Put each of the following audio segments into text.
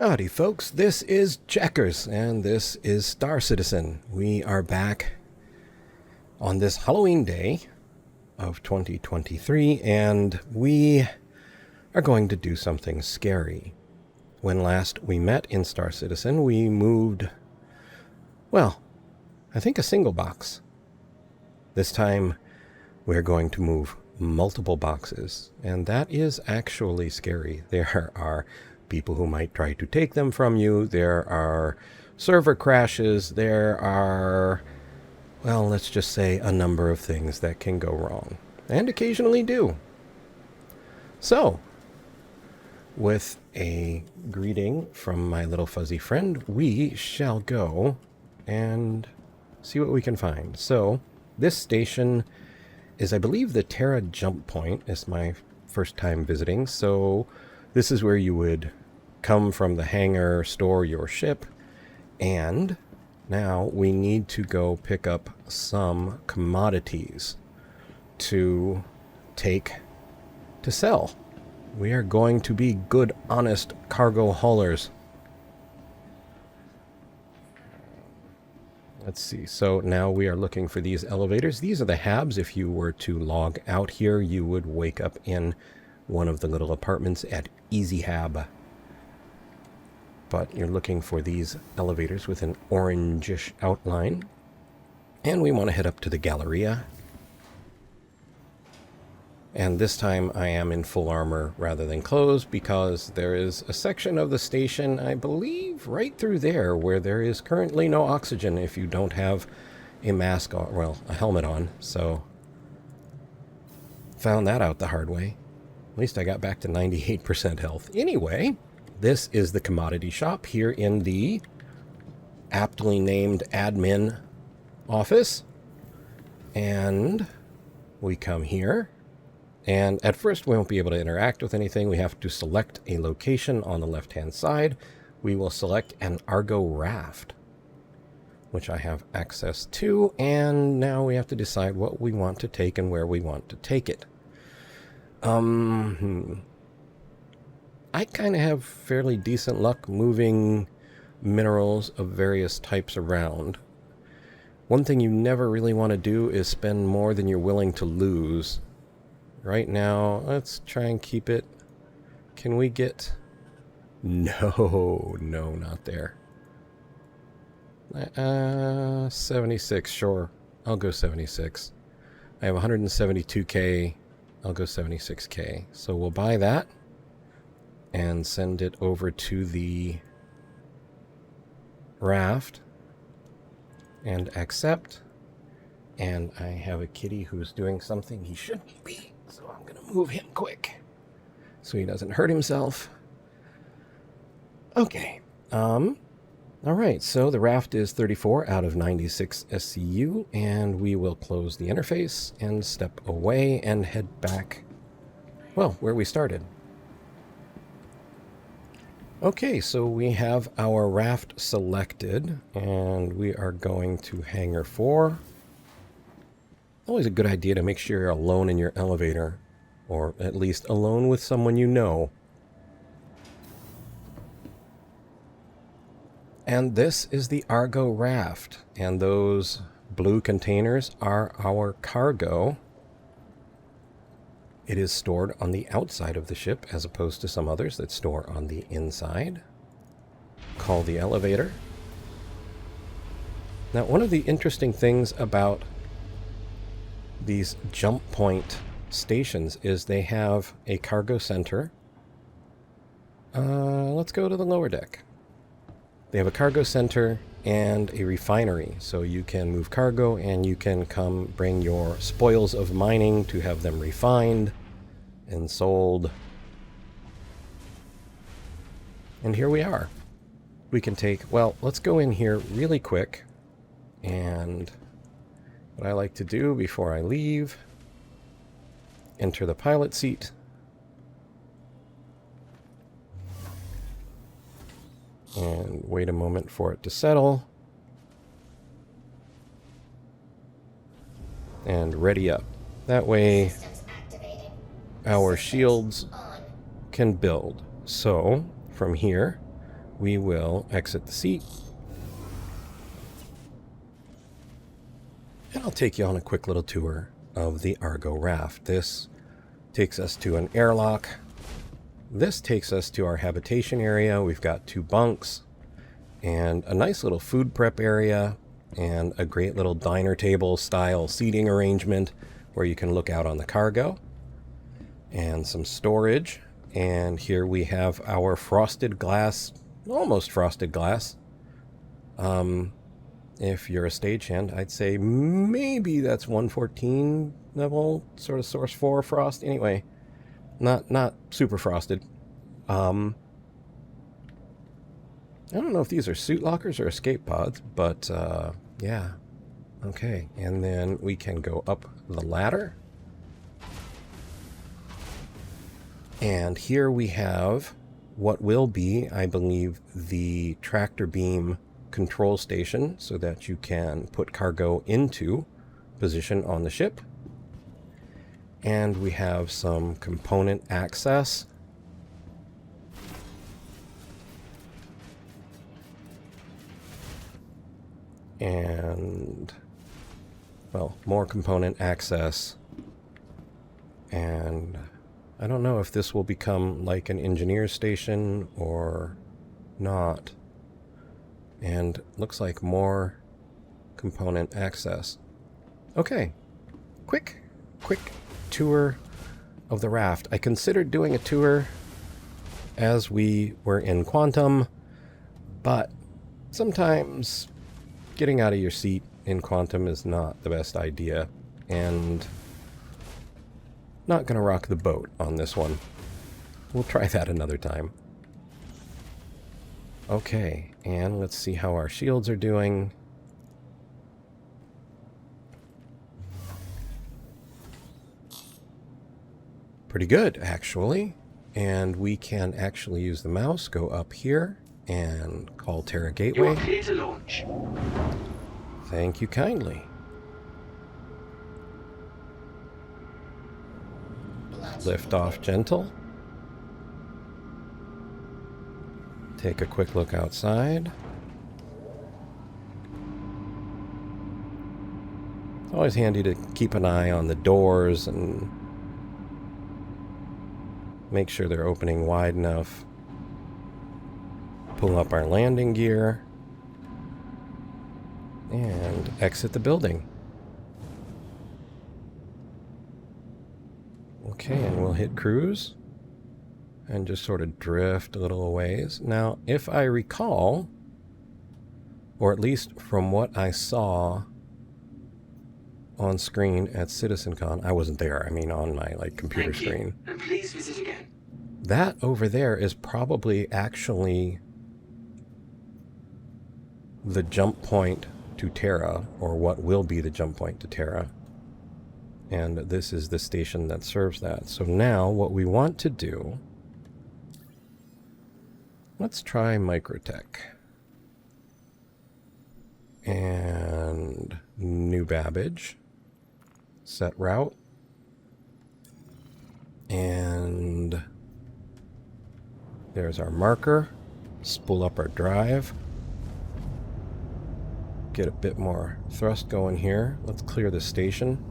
Howdy folks, this is Checkers and this is Star Citizen. We are back on this Halloween day of 2023 and we are going to do something scary. When last we met in Star Citizen, we moved, well, I think a single box. This time we're going to move multiple boxes, and that is actually scary. There are people who might try to take them from you. There are server crashes. There are, well, let's just say a number of things that can go wrong, and occasionally do. So, with a greeting from my little fuzzy friend, we shall go and see what we can find. So, this station is, I believe, the Terra jump point. It's my first time visiting, so this is where you would come from the hangar, store your ship, and now we need to go pick up some commodities to take to sell. We are going to be good, honest cargo haulers. Let's see. So now we are looking for these elevators. These are the habs. If you were to log out here, you would wake up in one of the little apartments at Easy Hab. But you're looking for these elevators with an orangish outline. And we want to head up to the Galleria. And this time I am in full armor rather than clothes because there is a section of the station, I believe, right through there where there is currently no oxygen if you don't have a mask on, well, a helmet on. So, found that out the hard way. At least I got back to 98% health. Anyway, this is the commodity shop here in the aptly named admin office. And we come here. And at first we won't be able to interact with anything. We have to select a location on the left-hand side. We will select an Argo Raft, which I have access to. And now we have to decide what we want to take and where we want to take it. I kind of have fairly decent luck moving minerals of various types around. One thing you never really want to do is spend more than you're willing to lose. Right now, let's try and keep it. Can we get... No, not there. 76, sure. I'll go 76. I have 172k. I'll go 76k. So we'll buy that and send it over to the Raft and accept. And I have a kitty who's doing something he shouldn't be. So I'm going to move him quick so he doesn't hurt himself. Okay. All right. So the Raft is 34 out of 96 SCU, and we will close the interface and step away and head back, well, where we started. Okay, so we have our Raft selected, and we are going to Hangar 4. Always a good idea to make sure you're alone in your elevator, or at least alone with someone you know. And this is the Argo Raft, and those blue containers are our cargo. It is stored on the outside of the ship as opposed to some others that store on the inside. Call the elevator. Now, one of the interesting things about these jump point stations is they have a cargo center. Let's go to the lower deck. They have a cargo center and a refinery, so you can move cargo and you can come bring your spoils of mining to have them refined and sold. And here we are. We can take, well, let's go in here really quick, and what I like to do before I leave, enter the pilot seat. And wait a moment for it to settle. And ready up. That way our shields can build. So from here we will exit the seat. And I'll take you on a quick little tour of the Argo Raft. This takes us to an airlock. This takes us to our habitation area. We've got 2 bunks and a nice little food prep area and a great little diner table style seating arrangement where you can look out on the cargo and some storage. And here we have our frosted glass, almost frosted glass. If you're a stagehand, I'd say maybe that's 114 level, sort of source 4 frost. Anyway, not super frosted. I don't know if these are suit lockers or escape pods, but yeah. Okay, and then we can go up the ladder. And here we have what will be, I believe, the tractor beam control station so that you can put cargo into position on the ship. And we have some component access. And, well, more component access. And I don't know if this will become like an engineer's station or not. And looks like more component access. Okay, quick tour of the raft. I considered doing a tour as we were in Quantum, but sometimes getting out of your seat in Quantum is not the best idea, and not gonna rock the boat on this one. We'll try that another time. Okay, and let's see how our shields are doing. Pretty good, actually. And we can actually use the mouse, go up here, and call Terra Gateway. You are clear to launch. Thank you kindly. Lift off gentle. Take a quick look outside. Always handy to keep an eye on the doors and make sure they're opening wide enough. Pull up our landing gear and exit the building. Okay, and we'll hit cruise and just sort of drift a little ways. Now, if I recall, or at least from what I saw on screen at CitizenCon, I wasn't there, I mean on my computer screen. And please visit again. That over there is probably actually the jump point to Terra, or what will be the jump point to Terra. And this is the station that serves that. So now what we want to do, let's try Microtech. And new Babbage. Set route. And there's our marker. Spool up our drive. Get a bit more thrust going here. Let's clear the station.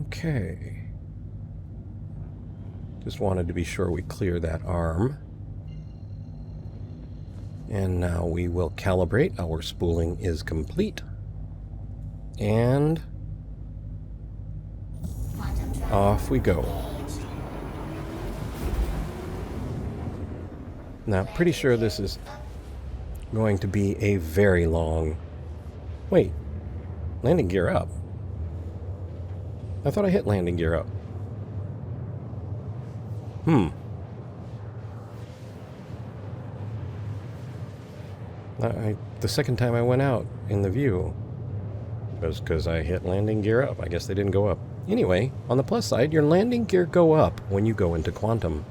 Okay. Just wanted to be sure we clear that arm. And now we will calibrate. Our spooling is complete. And off we go. Now, pretty sure this is going to be a very long... Wait. Landing gear up. I thought I hit landing gear up. The second time I went out in the view was because I hit landing gear up. I guess they didn't go up. Anyway, on the plus side, your landing gear go up when you go into Quantum.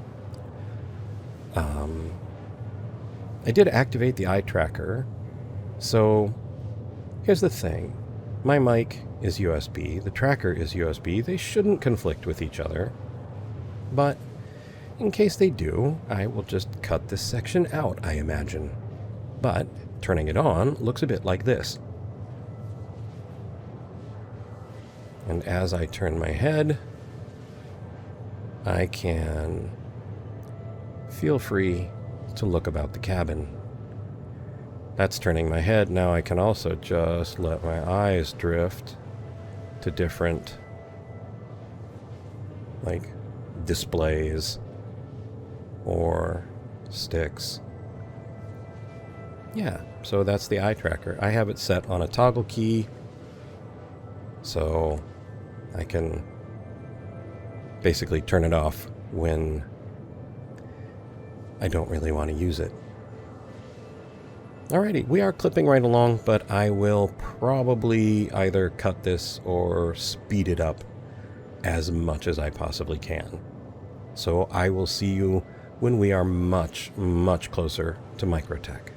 I did activate the eye tracker. So here's the thing. My mic is USB. The tracker is USB. They shouldn't conflict with each other. But in case they do, I will just cut this section out, I imagine. But turning it on looks a bit like this. And as I turn my head, I can feel free to look about the cabin. That's turning my head. Now I can also just let my eyes drift to different, like, displays or sticks. Yeah, so that's the eye tracker. I have it set on a toggle key, so I can basically turn it off when I don't really want to use it. Alrighty, we are clipping right along, but I will probably either cut this or speed it up as much as I possibly can. So I will see you when we are much, much closer to Microtech.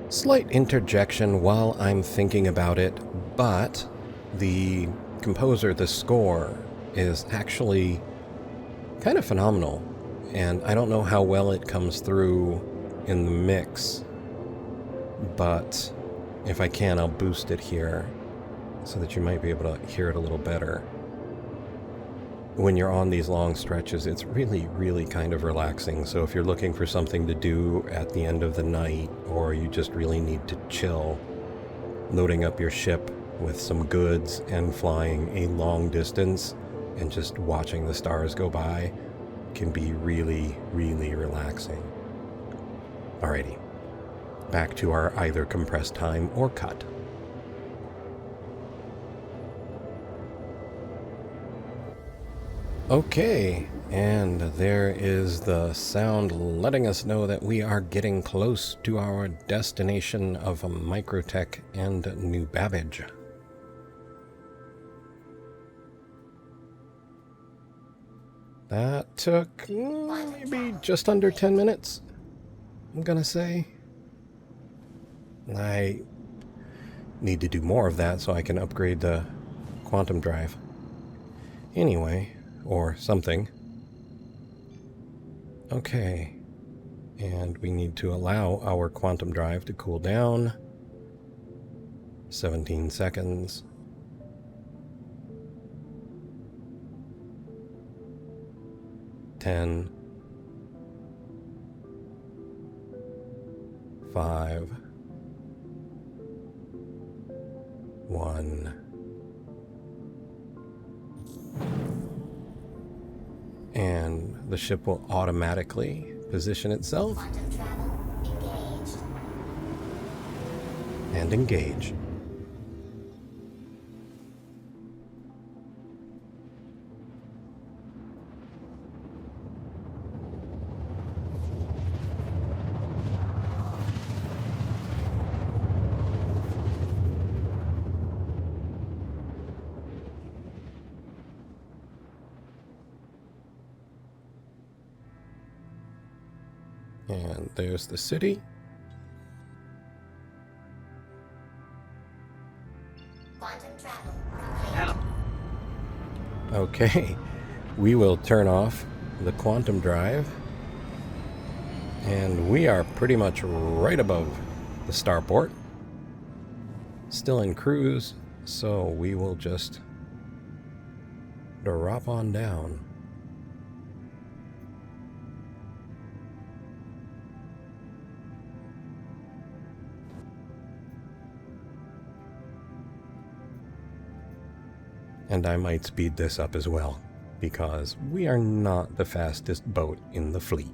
Slight interjection while I'm thinking about it, but the composer, the score, is actually kind of phenomenal, and I don't know how well it comes through in the mix, but if I can, I'll boost it here so that you might be able to hear it a little better. When you're on these long stretches, it's really, really kind of relaxing, so if you're looking for something to do at the end of the night, or you just really need to chill, loading up your ship with some goods and flying a long distance and just watching the stars go by can be really, really relaxing. Alrighty, back to our either compressed time or cut. Okay, and there is the sound letting us know that we are getting close to our destination of Microtech and New Babbage. That took maybe just under 10 minutes, I'm gonna say. I need to do more of that so I can upgrade the quantum drive. Anyway, or something. Okay, and we need to allow our quantum drive to cool down. 17 seconds. 10, 5, 1, and the ship will automatically position itself and engage. And there's the city. Quantum travel. Okay, we will turn off the quantum drive. And we are pretty much right above the starport. Still in cruise, so we will just drop on down. And I might speed this up as well, because we are not the fastest boat in the fleet.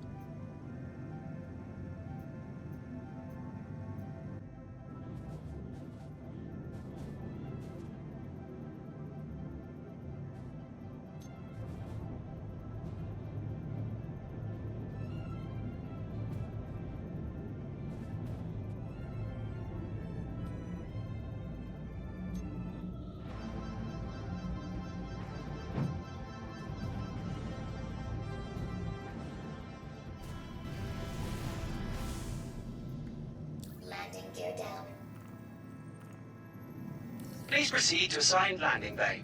Please proceed to assigned landing bay.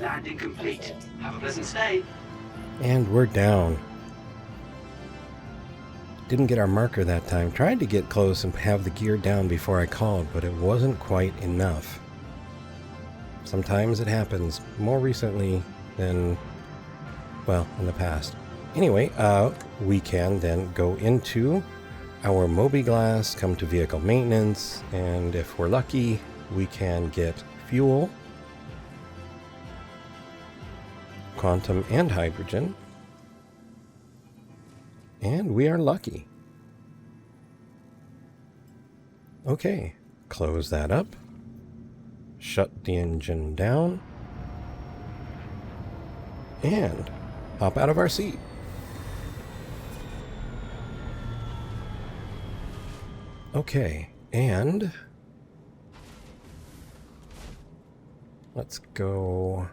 Landing complete. Have a pleasant stay. And we're down. Didn't get our marker that time. Tried to get close and have the gear down before I called, but it wasn't quite enough. Sometimes it happens. More recently than, well, in the past. Anyway, we can then go into our Mobi-Glass, come to vehicle maintenance, and if we're lucky, we can get fuel, quantum and hydrogen, and we are lucky. Okay, close that up, shut the engine down, and hop out of our seat. Okay, and let's go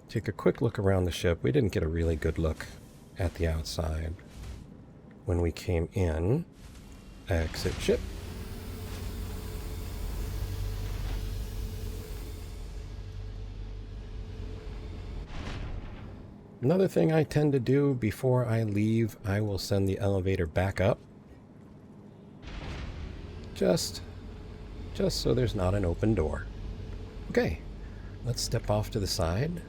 take a quick look around the ship. We didn't get a really good look at the outside when we came in. Exit ship. Another thing I tend to do before I leave, I will send the elevator back up. Just so there's not an open door. Okay, let's step off to the side.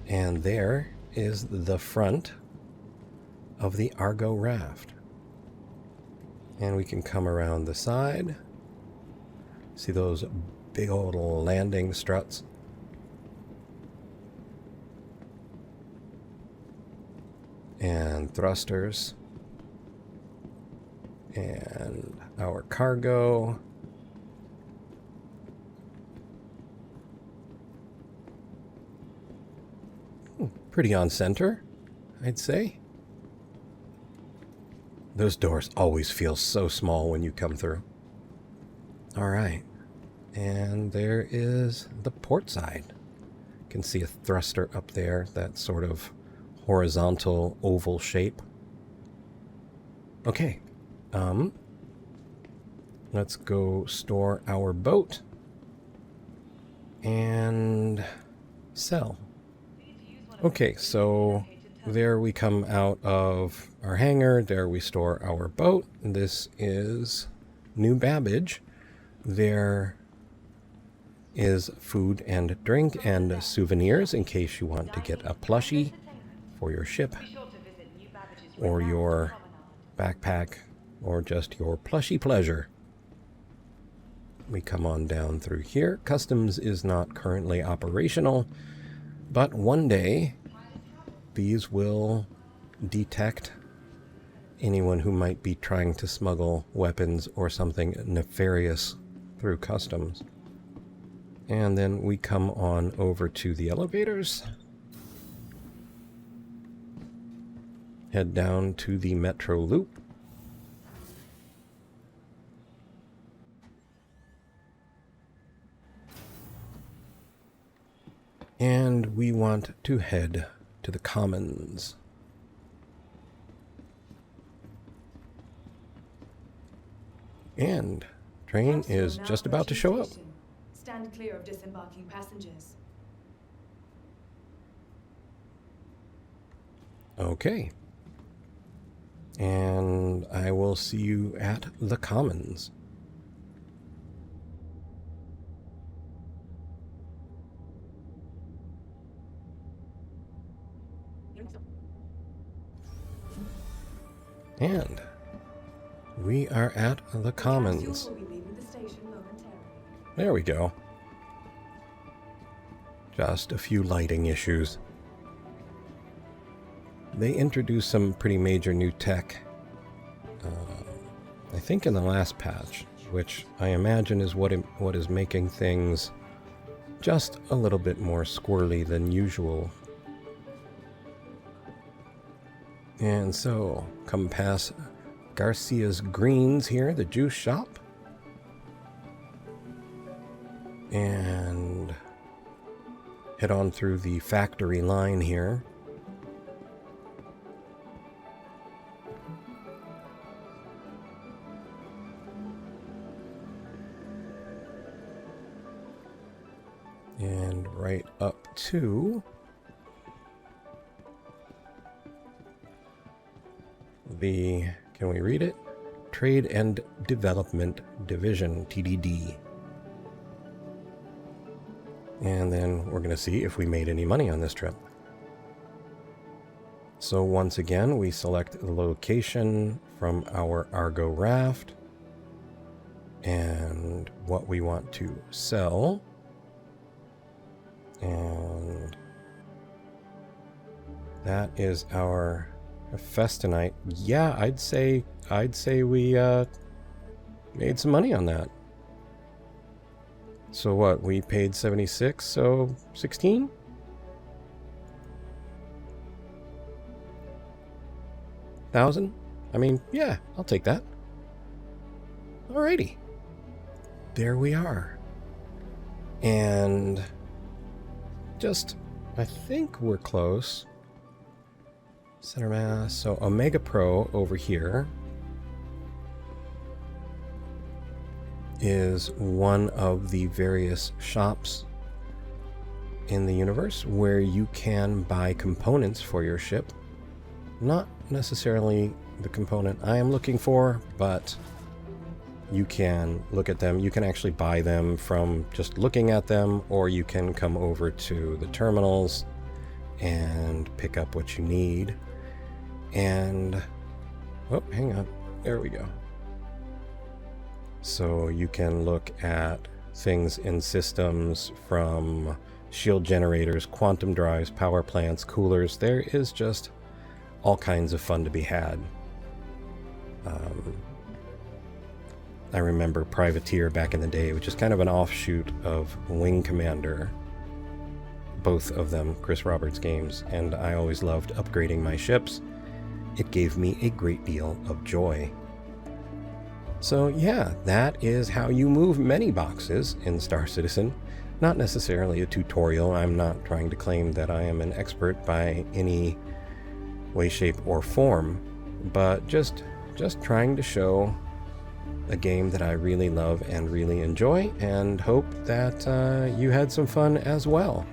And there is the front of the Argo Raft. And we can come around the side. See those big old landing struts? And thrusters. And our cargo. Pretty on center, I'd say. Those doors always feel so small when you come through. All right. And there is the port side. You can see a thruster up there, that sort of horizontal oval shape. Okay. Let's go store our boat and sell. Okay, so there we come out of our hangar. There we store our boat. This is New Babbage. There is food and drink and souvenirs in case you want to get a plushie for your ship or your backpack or just your plushy pleasure. We come on down through here. Customs is not currently operational, but one day these will detect anyone who might be trying to smuggle weapons or something nefarious through customs. And then we come on over to the elevators. Head down to the metro loop. And we want to head to the Commons. And train is just about to show up. Stand clear of disembarking passengers. Okay. And I will see you at the Commons. And we are at the Commons. Capsule will be leaving the station momentarily. There we go. Just a few lighting issues. They introduced some pretty major new tech, I think in the last patch, which I imagine is what is making things just a little bit more squirrely than usual. And so, come past Garcia's Greens here, the juice shop. And head on through the factory line here. And right up to the, can we read it? Trade and Development Division, TDD. And then we're going to see if we made any money on this trip. So once again, we select the location from our Argo Raft and what we want to sell. And that is our Festinite. Yeah, I'd say we made some money on that. So what? We paid 76, so 16? $1,000? I mean, yeah, I'll take that. Alrighty. There we are. And just, I think we're close. Center mass. So Omega Pro over here is one of the various shops in the universe where you can buy components for your ship. Not necessarily the component I am looking for, but you can look at them. You can actually buy them from just looking at them, or you can come over to the terminals and pick up what you need. And, oh, hang on. There we go. So you can look at things in systems from shield generators, quantum drives, power plants, coolers. There is just all kinds of fun to be had. I remember Privateer back in the day, which is kind of an offshoot of Wing Commander. Both of them Chris Roberts games, and I always loved upgrading my ships. It gave me a great deal of joy. So yeah, that is how you move many boxes in Star Citizen. Not necessarily a tutorial. I'm not trying to claim that I am an expert by any way, shape, or form, but just trying to show a game that I really love and really enjoy, and hope that you had some fun as well.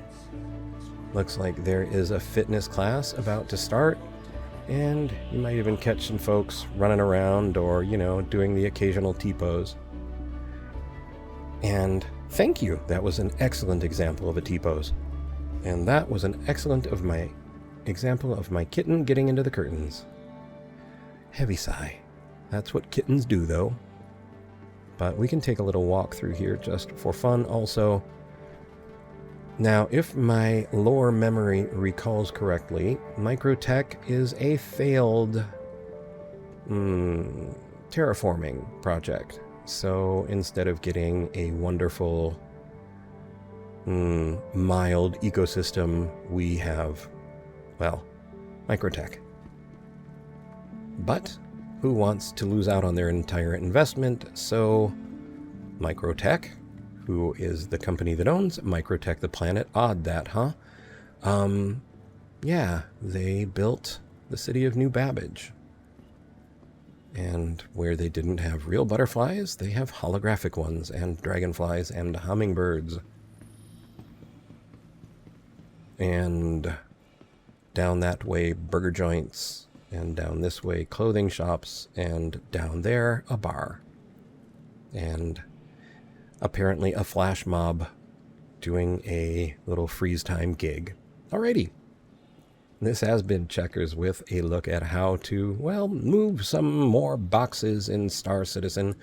Looks like there is a fitness class about to start, and you might even catch some folks running around or, you know, doing the occasional T-pose. And thank you. That was an excellent example of a T-pose. And that was an excellent example of my kitten getting into the curtains. Heavy sigh. That's what kittens do, though. But we can take a little walk through here just for fun also. Now, if my lore memory recalls correctly, Microtech is a failed terraforming project. So instead of getting a wonderful, mild ecosystem, we have, well, Microtech. But who wants to lose out on their entire investment? So Microtech, who is the company that owns Microtech the Planet, odd that, huh? Yeah, they built the city of New Babbage. And where they didn't have real butterflies, they have holographic ones, and dragonflies, and hummingbirds. And down that way, burger joints, and down this way, clothing shops, and down there, a bar. And apparently a flash mob doing a little freeze time gig. Alrighty. This has been Checkers with a look at how to, well, move some more boxes in Star Citizen.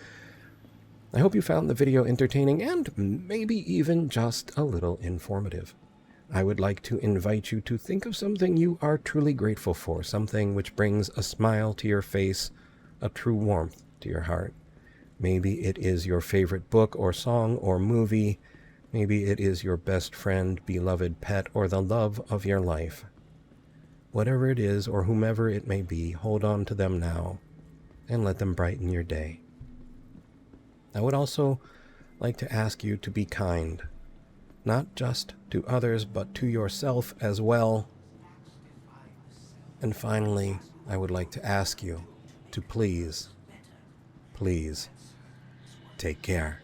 I hope you found the video entertaining and maybe even just a little informative. I would like to invite you to think of something you are truly grateful for, something which brings a smile to your face, a true warmth to your heart. Maybe it is your favorite book or song or movie. Maybe it is your best friend, beloved pet, or the love of your life. Whatever it is, or whomever it may be, hold on to them now and let them brighten your day. I would also like to ask you to be kind, not just to others, but to yourself as well. And finally, I would like to ask you to please take care.